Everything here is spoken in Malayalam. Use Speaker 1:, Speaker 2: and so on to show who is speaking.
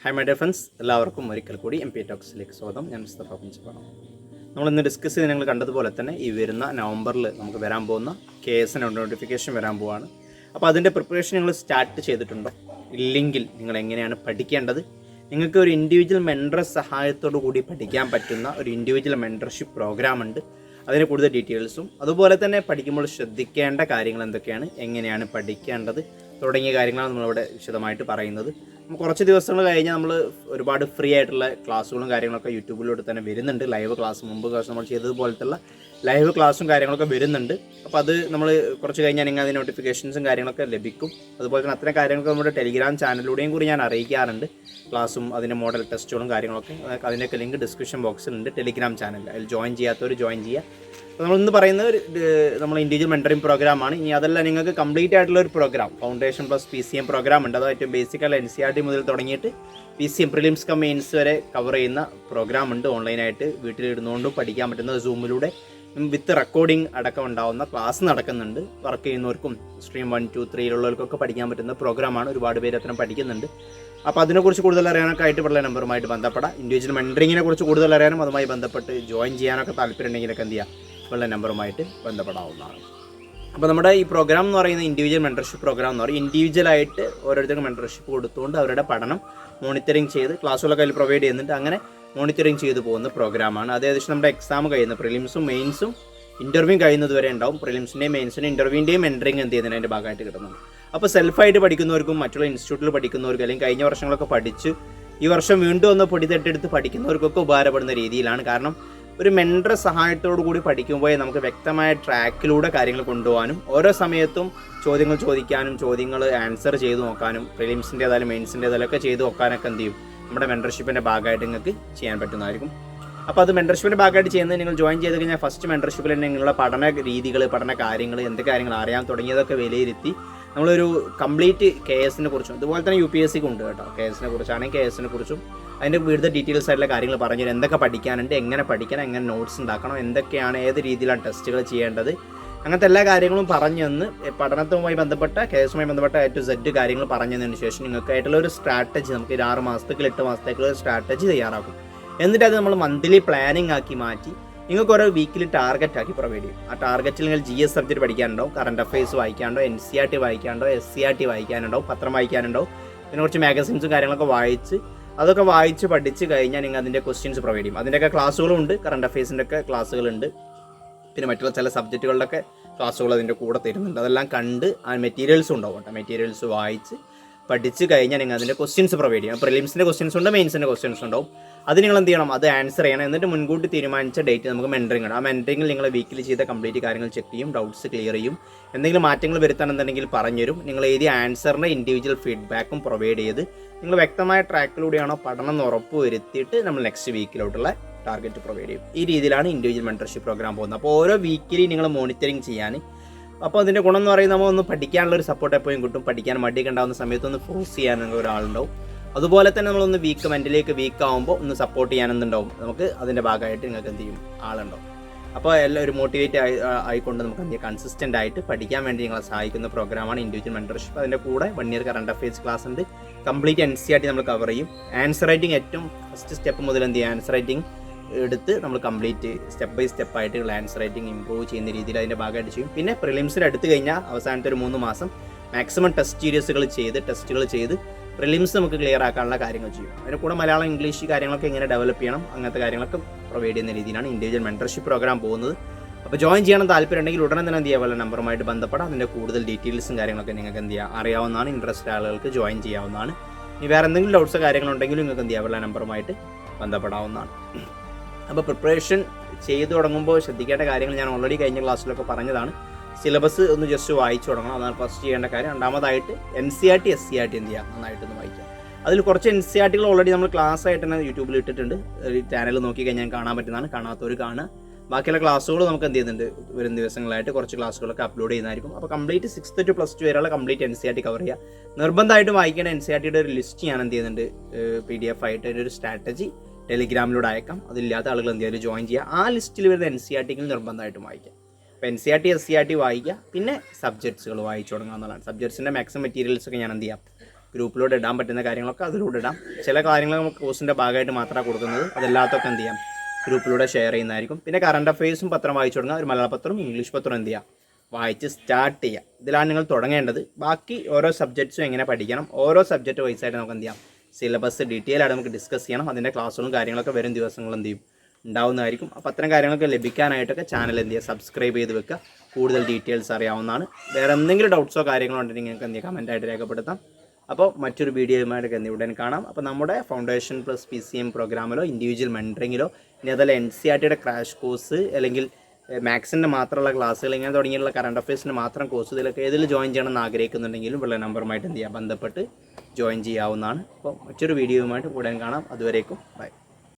Speaker 1: Hi my dear friends, എല്ലാവർക്കും ഒരിക്കൽ കൂടി MP ടോക്സിലേക്ക് സ്വാഗതം. ഞാൻ മിസ്റ്റർ മustha. നമ്മൾ ഇന്ന് ഡിസ്കസ് ചെയ്ത് നിങ്ങൾ കണ്ടതുപോലെ തന്നെ ഈ വരുന്ന നവംബറിൽ നമുക്ക് വരാൻ പോകുന്ന KAS നോട്ടിഫിക്കേഷൻ വരാൻ പോവാണ്. അപ്പോൾ അതിൻ്റെ പ്രിപ്പറേഷൻ നിങ്ങൾ സ്റ്റാർട്ട് ചെയ്തിട്ടുണ്ടോ? ഇല്ലെങ്കിൽ നിങ്ങൾ എങ്ങനെയാണ് പഠിക്കേണ്ടത്? നിങ്ങൾക്ക് ഒരു ഇൻഡിവിജ്വൽ മെൻറ്റർ സഹായത്തോടു കൂടി പഠിക്കാൻ പറ്റുന്ന ഒരു ഇൻഡിവിജ്വൽ മെൻറ്റർഷിപ്പ് പ്രോഗ്രാം ഉണ്ട്. അതിന് കൂടുതൽ ഡീറ്റെയിൽസും അതുപോലെ തന്നെ പഠിക്കുമ്പോൾ ശ്രദ്ധിക്കേണ്ട കാര്യങ്ങൾ എന്തൊക്കെയാണ്, എങ്ങനെയാണ് പഠിക്കേണ്ടത് തുടങ്ങിയ കാര്യങ്ങളാണ് നമ്മളിവിടെ വിശദമായിട്ട് പറയുന്നത്. കുറച്ച് ദിവസങ്ങൾ കഴിഞ്ഞാൽ നമ്മൾ ഒരുപാട് ഫ്രീ ആയിട്ടുള്ള ക്ലാസ്സുകളും കാര്യങ്ങളൊക്കെ യൂട്യൂബിലൂടെ തന്നെ വരുന്നുണ്ട്. ലൈവ് ക്ലാസ് മുമ്പ് നമ്മൾ ചെയ്തതുപോലത്തുള്ള ലൈവ് ക്ലാസ്സും കാര്യങ്ങളൊക്കെ വരുന്നുണ്ട്. അപ്പോൾ അത് നമ്മൾ കുറച്ച് കഴിഞ്ഞാൽ നിങ്ങൾ അതിന് നോട്ടിഫിക്കേഷൻസും കാര്യങ്ങളൊക്കെ ലഭിക്കും. അതുപോലെ തന്നെ അത്തരം കാര്യങ്ങളൊക്കെ നമ്മുടെ ടെലിഗ്രാം ചാനലിലൂടെയും കൂടി ഞാൻ അറിയിക്കാറുണ്ട്. ക്ലാസ്സും അതിൻ്റെ മോഡൽ ടെസ്റ്റുകളും കാര്യങ്ങളൊക്കെ അതിൻ്റെയൊക്കെ ലിങ്ക് ഡിസ്ക്രിപ്ഷൻ ബോക്സിലുണ്ട്. ടെലിഗ്രാം ചാനലിൽ അതിൽ ജോയിൻ ചെയ്യാത്തവർ ജോയിൻ ചെയ്യുക. അപ്പോൾ നമ്മളിന്ന് പറയുന്നത് നമ്മൾ ഇൻഡിവിജ്വൽ മെൻറ്ററിംഗ് പ്രോഗ്രാമാണ്. ഇനി അതല്ല, നിങ്ങൾക്ക് കംപ്ലീറ്റ് ആയിട്ടുള്ള ഒരു program foundation plus PCM program ഉണ്ട്. അത് ഏറ്റവും ബേസിക്കല്ല NCERT മുതൽ തുടങ്ങിയിട്ട് PCM പ്രിലിംസ് കം മെയിൻസ് വരെ കവർ ചെയ്യുന്ന പ്രോഗ്രാം ഉണ്ട്. ഓൺലൈനായിട്ട് വീട്ടിലിരുന്നുകൊണ്ടും പഠിക്കാൻ പറ്റുന്ന സൂമിലൂടെ വിത്ത് റെക്കോർഡിംഗ് അടക്കം ഉണ്ടാവുന്ന ക്ലാസ് നടക്കുന്നുണ്ട്. വർക്ക് ചെയ്യുന്നവർക്കും സ്ട്രീം 1, 2, 3 പഠിക്കാൻ പറ്റുന്ന പ്രോഗ്രാമാണ്. ഒരുപാട് പേര് അത്തരം പഠിക്കുന്നുണ്ട്. അപ്പോൾ അതിനെക്കുറിച്ച് കൂടുതൽ അറിയാനൊക്കെ ആയിട്ട് ഉള്ള നമ്പറുമായിട്ട് ബന്ധപ്പെടാം. ഇൻഡിവിജ്വൽ മെൻറ്ററിങ്ങിനെ കുറിച്ച് കൂടുതൽ അറിയാനും അതുമായി ബന്ധപ്പെട്ട് ജോയിൻ ചെയ്യാനൊക്കെ താല്പര്യം ഉണ്ടെങ്കിലൊക്കെ എന്ത് ചെയ്യുക, ഉള്ള നമ്പറുമായിട്ട് ബന്ധപ്പെടാവുന്നതാണ്. അപ്പോൾ നമ്മുടെ ഈ പ്രോഗ്രാം എന്ന് പറയുന്നത് ഇൻഡിവിജ്വൽ മെൻറ്റർഷിപ്പ് പ്രോഗ്രാം എന്ന് പറയും. ഇൻഡിവിജ്വലായിട്ട് ഓരോരുത്തർക്കും മെൻറ്റർഷിപ്പ് കൊടുത്തുകൊണ്ട് അവരുടെ പഠനം മോണിറ്ററിങ് ചെയ്ത് ക്ലാസ്സുകളൊക്കെ അതിൽ പ്രൊവൈഡ് ചെയ്യുന്നുണ്ട്. അങ്ങനെ മോണിറ്ററിങ് ചെയ്ത് പോകുന്ന പ്രോഗ്രാമാണ്. അത് ഏകദേശം നമ്മുടെ എക്സാം കഴിയുന്ന പ്രിലിംസും മെയിൻസും ഇൻ്റർവ്യൂ കഴിയുന്നത് വരെ ഉണ്ടാവും. പ്രിലിംസിൻ്റെയും മെയിൻസിൻ്റെയും ഇൻ്റർവ്യൂവിൻ്റെയും മെൻറ്ററിങ് എന്ത് ചെയ്യുന്നതിന് അതിൻ്റെ ഭാഗമായിട്ട് കിട്ടുന്നുണ്ട്. അപ്പോൾ സെൽഫായിട്ട് പഠിക്കുന്നവർക്കും മറ്റുള്ള ഇൻസ്റ്റിറ്റ്യൂട്ടിൽ പഠിക്കുന്നവർക്കും അല്ലെങ്കിൽ കഴിഞ്ഞ വർഷങ്ങളൊക്കെ പഠിച്ച് ഈ വർഷം വീണ്ടും ഒന്ന് പൊടിതട്ടെടുത്ത് പഠിക്കുന്നവർക്കൊക്കെ ഉപകാരപ്പെടുന്ന രീതിയിലാണ്. കാരണം ഒരു മെൻറ്റർ സഹായത്തോടു കൂടി പഠിക്കുമ്പോൾ നമുക്ക് വ്യക്തമായ ട്രാക്കിലൂടെ കാര്യങ്ങൾ കൊണ്ടുപോകാനും ഓരോ സമയത്തും ചോദ്യങ്ങൾ ചോദിക്കാനും ചോദ്യങ്ങൾ ആൻസർ ചെയ്ത് നോക്കാനും പ്രിലിംസിൻ്റേതായാലും മെയിൻസിൻ്റേതായാലും ഒക്കെ ചെയ്ത് നോക്കാനൊക്കെ എന്ത് ചെയ്യും, നമ്മുടെ മെൻറ്റർഷിപ്പിൻ്റെ ഭാഗമായിട്ട് നിങ്ങൾക്ക് ചെയ്യാൻ പറ്റുന്നതായിരിക്കും. അപ്പോൾ അത് മെൻറ്റർഷിപ്പിൻ്റെ ഭാഗമായിട്ട് ചെയ്യുന്നത് നിങ്ങൾ ജോയിൻ ചെയ്ത് കഴിഞ്ഞാൽ ഫസ്റ്റ് മെൻറ്റർഷിപ്പിൽ തന്നെ നിങ്ങളുടെ പഠന രീതികൾ, പഠന കാര്യങ്ങൾ, എന്തൊക്കെ കാര്യങ്ങൾ അറിയാൻ തുടങ്ങിയതൊക്കെ വിലയിരുത്തി നമ്മളൊരു കംപ്ലീറ്റ് KASനെ കുറിച്ചും അതുപോലെ തന്നെ UPSCക്ക് ഉണ്ട് കേട്ടോ. KASനെ കുറിച്ചാണെങ്കിൽ KASനെ കുറിച്ചും അതിൻ്റെ വിവിധ ഡീറ്റെയിൽസ് ആയിട്ടുള്ള കാര്യങ്ങൾ പറഞ്ഞു തരും. എന്തൊക്കെ പഠിക്കാനുണ്ട്, എങ്ങനെ പഠിക്കണം, എങ്ങനെ നോട്ട്സ് ഉണ്ടാക്കണം, എന്തൊക്കെയാണ്, ഏത് രീതിയിലാണ് ടെസ്റ്റുകൾ ചെയ്യേണ്ടത്, അങ്ങനത്തെ എല്ലാ കാര്യങ്ങളും പറഞ്ഞു തന്ന് പഠനത്തുമായി ബന്ധപ്പെട്ട KASുമായി ബന്ധപ്പെട്ട A to Z കാര്യങ്ങൾ പറഞ്ഞു തന്നതിന് ശേഷം നിങ്ങൾക്കായിട്ടുള്ള ഒരു സ്ട്രാറ്റജി നമുക്ക് 6 മാസത്തേക്ക് 8 മാസത്തേക്കുള്ള ഒരു സ്ട്രാറ്റജി തയ്യാറാക്കും. എന്നിട്ട് അത് നമ്മൾ മന്ത്ലി പ്ലാനിങ് ആക്കി മാറ്റി നിങ്ങൾക്ക് ഓരോ വീക്കിലി ടാർഗറ്റ് ആക്കി പ്രൊവൈഡ് ചെയ്യും. ആ ടാർഗറ്റിൽ നിങ്ങൾ GS സബ്ജക്റ്റ് പഠിക്കാനുണ്ടാവും, കറണ്ട് അഫയേഴ്സ് വായിക്കാനുണ്ടോ, NCERT വായിക്കാനുണ്ടോ, SCERT വായിക്കാനുണ്ടാവും, പത്രം വായിക്കാനുണ്ടാവും, പിന്നെ കുറച്ച് മാഗസിൻസും കാര്യങ്ങളൊക്കെ അതൊക്കെ വായിച്ച് പഠിച്ച് കഴിഞ്ഞാൽ നിങ്ങൾ അതിൻ്റെ ക്വസ്റ്റ്യൻസ് പ്രൊവൈഡ് ചെയ്യും. അതിൻ്റെയൊക്കെ ക്ലാസ്സുകളും ഉണ്ട്, കറണ്ട് അഫയേഴ്സിൻ്റെ ഒക്കെ ക്ലാസ്സുകളുണ്ട്, പിന്നെ മറ്റുള്ള ചില സബ്ജക്റ്റുകളുടെയൊക്കെ ക്ലാസ്സുകൾ അതിൻ്റെ കൂടെ തരുന്നുണ്ട്. അതെല്ലാം കണ്ട് ആ മെറ്റീരിയൽസും ഉണ്ടാവും കേട്ടോ. മെറ്റീരിയൽസ് വായിച്ച് പഠിച്ച് കഴിഞ്ഞാൽ നിങ്ങൾ അതിൻ്റെ ക്വസ്റ്റ്യൻസ് പ്രൊവൈഡ് ചെയ്യണം. പ്രിലിംസിൻ്റെ ക്വസ്റ്റ്യൻസ് ഉണ്ട്, മെയിൻസിൻ്റെ ക്വസ്റ്റ്യൻസ് ഉണ്ടാവും. അത് നിങ്ങൾ എന്ത് ചെയ്യണം, അത് ആൻസർ ചെയ്യണം. എന്നിട്ട് മുൻകൂട്ടി തീരുമാനിച്ച ഡേറ്റ് നമുക്ക് മെൻറ്ററിംഗ് ആണ്. ആ മെൻറ്ററിംഗിൽ നിങ്ങൾ വീക്കിലി ചെയ്ത കംപ്ലീറ്റ് കാര്യങ്ങൾ ചെക്ക് ചെയ്യും, ഡൗട്ട്സ് ക്ലിയർ ചെയ്യും, എന്തെങ്കിലും മാറ്റങ്ങൾ വരുത്താനെന്നുണ്ടെങ്കിൽ പറഞ്ഞുതരും. നിങ്ങൾ എഴുതിയ ആൻസറിൻ്റെ ഇൻഡിവിജ്വൽ ഫീഡ്ബാക്കും പ്രൊവൈഡ് ചെയ്ത് നിങ്ങൾ വ്യക്തമായ ട്രാക്കിലൂടെയാണോ പഠനം എന്ന് ഉറപ്പ് വരുത്തിയിട്ട് നമ്മൾ നെക്സ്റ്റ് വീക്കിലോട്ടുള്ള ടാർഗറ്റ് പ്രൊവൈഡ് ചെയ്യും. ഈ രീതിയിലാണ് ഇൻഡിവിജ്വൽ മെൻറ്റർഷിപ്പ് പ്രോഗ്രാം പോകുന്നത്. അപ്പോൾ ഓരോ വീക്കിലി നിങ്ങൾ മോണിറ്ററിങ് ചെയ്യാൻ, അപ്പോൾ അതിൻ്റെ ഗുണം എന്ന് പറയുന്നത് നമ്മൾ ഒന്ന് പഠിക്കാനുള്ളൊരു സപ്പോർട്ട് എപ്പോഴും കിട്ടും. പഠിക്കാൻ മടിയൊക്കെ ഉണ്ടാകുന്ന സമയത്ത് ഒന്ന് ഫോഴ്സ് ചെയ്യാനുള്ള ഒരാളുണ്ടാവും. അതുപോലെ തന്നെ നമ്മളൊന്ന് മെൻ്റലിലേക്ക് വീക്ക് ആകുമ്പോൾ ഒന്ന് സപ്പോർട്ട് ചെയ്യാനെന്നുണ്ടാവും. നമുക്ക് അതിൻ്റെ ഭാഗമായിട്ട് നിങ്ങൾക്ക് എന്ത് ചെയ്യും, ആളുണ്ടാവും. അപ്പോൾ എല്ലാം ഒരു മോട്ടിവേറ്റ് ആയിക്കൊണ്ട് നമുക്ക് എന്ത് ചെയ്യാം, കൺസിസ്റ്റൻ്റ് ആയിട്ട് പഠിക്കാൻ വേണ്ടി നിങ്ങളെ സഹായിക്കുന്ന പ്രോഗ്രാമാണ് ഇൻഡിവിജ്വൽ മെൻറ്റർഷിപ്പ്. അതിൻ്റെ കൂടെ 1 ഇയർ കറണ്ട് അഫയേഴ്സ് ക്ലാസ് ഉണ്ട്. കംപ്ലീറ്റ് NCERT നമ്മൾ കവർ ചെയ്യും. ആൻസർ റൈറ്റിംഗ് ഏറ്റവും ഫസ്റ്റ് സ്റ്റെപ്പ് മുതൽ എന്ത് ചെയ്യും, ആൻസർ റൈറ്റിംഗ് എടുത്ത് നമ്മൾ കംപ്ലീറ്റ് സ്റ്റെപ്പ് ബൈ സ്റ്റെപ്പ് ആയിട്ട് ആൻസർ റൈറ്റിംഗ് ഇമ്പ്രൂവ് ചെയ്യുന്ന രീതിയിൽ അതിൻ്റെ ഭാഗമായിട്ട് ചെയ്യും. പിന്നെ പ്രിലിംസിൽ എടുത്തു കഴിഞ്ഞാൽ അവസാനത്തെ ഒരു 3 മാസം മാക്സിമം ടെസ്റ്റുകൾ ചെയ്ത് പ്രിലിംസ് നമുക്ക് ക്ലിയർ ആക്കാനുള്ള കാര്യങ്ങൾ ചെയ്യും. അതിന് കൂടെ മലയാളം, ഇംഗ്ലീഷ് കാര്യങ്ങളൊക്കെ എങ്ങനെ ഡെവലപ്പ് ചെയ്യണം, അങ്ങനത്തെ കാര്യങ്ങളൊക്കെ പ്രൊവൈഡ് ചെയ്യുന്ന രീതിയിലാണ് ഇൻഡിവിജ്വൽ മെൻറ്റർഷിപ്പ് പ്രോഗ്രാം പോകുന്നത്. അപ്പോൾ ജോയിൻ ചെയ്യണം താല്പര്യം ഉണ്ടെങ്കിൽ ഉടനെ തന്നെ എന്ത് ചെയ്യുക, വല്ല നമ്പറുമായിട്ട് ബന്ധപ്പെടാം. അതിൻ്റെ കൂടുതൽ ഡീറ്റെയിൽസും കാര്യങ്ങളൊക്കെ നിങ്ങൾക്ക് എന്ത് ചെയ്യുക, അറിയാവുന്നതാണ്. ഇൻട്രസ്റ്റ് ആളുകൾക്ക് ജോയിൻ ചെയ്യാവുന്നതാണ്. ഇനി വേറെ എന്തെങ്കിലും ഡൗട്ട്സോ കാര്യങ്ങളുണ്ടെങ്കിലും നിങ്ങൾക്ക് എന്ത് ചെയ്യുക, വല്ല നമ്പറുമായിട്ട് ബന്ധപ്പെടാവുന്നതാണ്. അപ്പോൾ പ്രിപ്പറേഷൻ ചെയ്തു തുടങ്ങുമ്പോൾ ശ്രദ്ധിക്കേണ്ട കാര്യങ്ങൾ ഞാൻ ഓൾറെഡി കഴിഞ്ഞ ക്ലാസ്സിലൊക്കെ പറഞ്ഞതാണ്. സിലബസ് ഒന്ന് ജസ്റ്റ് വായിച്ചു തുടങ്ങണം, അതാണ് ഫസ്റ്റ് ചെയ്യേണ്ട കാര്യം. രണ്ടാമതായിട്ട് NCERT, SCERT എന്ത് ചെയ്യുക, നന്നായിട്ടൊന്ന് വായിക്കുക. അതിൽ കുറച്ച് NCERTകൾ ഓൾറെഡി നമ്മൾ ക്ലാസ് ആയിട്ട് തന്നെ യൂട്യൂബിൽ ഇട്ടിട്ടുണ്ട്. ചാനൽ നോക്കി കഴിഞ്ഞാൽ കാണാൻ പറ്റുന്നതാണ്. കാണാത്തവർ കാണുക. ബാക്കിയുള്ള ക്ലാസ്സുകൾ നമുക്ക് എന്ത് ചെയ്യുന്നുണ്ട്, വരും ദിവസങ്ങളായിട്ട് കുറച്ച് ക്ലാസ്സുകളൊക്കെ അപ്ലോഡ് ചെയ്യുന്നതായിരിക്കും. അപ്പോൾ കംപ്ലീറ്റ് 6th to +2 വരെയുള്ള കംപ്ലീറ്റ് NCERT കവർ ചെയ്യുക. നിർബന്ധമായിട്ട് വായിക്കേണ്ട NCERTയുടെ ഒരു ലിസ്റ്റ് ഞാൻ എന്ത് ചെയ്യുന്നുണ്ട്, PDF ആയിട്ട് ഒരു സ്ട്രാറ്റജി ടെലിഗ്രാമിലൂടെ അയക്കാം. അതില്ലാത്ത ആളുകൾ എന്ത് ചെയ്യുക, ജോയിൻ ചെയ്യുക. ആ ലിസ്റ്റിൽ വരുന്ന NCERTകൾ നിർബന്ധമായിട്ടും വായിക്കുക. അപ്പോൾ NCERT, SCERT വായിക്കുക. പിന്നെ സബ്ജക്ട്സുകൾ വായിച്ചു തുടങ്ങുക എന്നുള്ളതാണ്. സബ്ജക്ട്സിൻ്റെ മാക്സിമം മെറ്റീരിയൽസൊക്കെ ഞാൻ എന്ത് ചെയ്യാം, ഗ്രൂപ്പിലൂടെ ഇടാൻ പറ്റുന്ന കാര്യങ്ങളൊക്കെ അതിലൂടെ ഇടാം. ചില കാര്യങ്ങൾ നമുക്ക് കോഴ്സിൻ്റെ ഭാഗമായിട്ട് മാത്രമാണ് കൊടുക്കുന്നത്. അതെല്ലാത്തൊക്കെ എന്ത് ചെയ്യാം, ഗ്രൂപ്പിലൂടെ ഷെയർ ചെയ്യുന്നതായിരിക്കും. പിന്നെ കറണ്ട് അഫയേഴ്സും പത്രം വായിച്ചു തുടങ്ങുക. ഒരു മലയാള പത്രവും ഇംഗ്ലീഷ് പത്രവും എന്ത് ചെയ്യുക, വായിച്ച് സ്റ്റാർട്ട് ചെയ്യുക. ഇതിലാണ് നിങ്ങൾ തുടങ്ങേണ്ടത്. ബാക്കി ഓരോ സബ്ജക്ട്സും എങ്ങനെ പഠിക്കണം, ഓരോ സബ്ജക്റ്റ് വൈസായിട്ട് നമുക്ക് എന്ത് ചെയ്യാം, സിലബസ് ഡീറ്റെയിൽ ആയിട്ട് നമുക്ക് ഡിസ്കസ് ചെയ്യണം. അതിൻ്റെ ക്ലാസ്സുകളും കാര്യങ്ങളൊക്കെ വരും ദിവസങ്ങൾ എന്ത് ചെയ്യും, ഉണ്ടാവുന്നതായിരിക്കും. അപ്പോൾ അത്തരം കാര്യങ്ങളൊക്കെ ലഭിക്കാനായിട്ടൊക്കെ ചാനൽ എന്ത് ചെയ്യുക, സബ്സ്ക്രൈബ് ചെയ്ത് വെക്കുക. കൂടുതൽ ഡീറ്റെയിൽസ് അറിയാവുന്നതാണ്. വേറെ എന്തെങ്കിലും ഡൗട്ട്സോ കാര്യങ്ങളോ ഉണ്ടെങ്കിൽ നിങ്ങൾക്ക് എന്ത് ചെയ്യുക, കമൻറ്റായിട്ട് രേഖപ്പെടുത്താം. അപ്പോൾ മറ്റൊരു വീഡിയോയുമായിട്ടൊക്കെ ഉടൻ കാണാം. അപ്പോൾ നമ്മുടെ ഫൗണ്ടേഷൻ പ്ലസ് PCM പ്രോഗ്രാമിലോ ഇൻഡിവിജ്വൽ മെൻറ്ററിങ്ങിലോ ഇനി അതല്ല NCERTയുടെ ക്രാഷ് കോഴ്സ് അല്ലെങ്കിൽ മാത്സിൻ്റെ മാത്രമുള്ള ക്ലാസ്സുകൾ ഇങ്ങനെ തുടങ്ങിയുള്ള കറണ്ട് അഫയേഴ്സിൻ്റെ മാത്രം കോഴ്സ് ഇതിലൊക്കെ ഏതിൽ ജോയിൻ ചെയ്യണമെന്ന് ആഗ്രഹിക്കുന്നുണ്ടെങ്കിലും ഉള്ള നമ്പറുമായിട്ട് എന്ത് ചെയ്യുക, ബന്ധപ്പെട്ട് ജോയിൻ ചെയ്യാവുന്നതാണ്. അപ്പോൾ മറ്റൊരു വീഡിയോയുമായിട്ട് ഉടൻ കാണാം. അതുവരേക്കും ബൈ.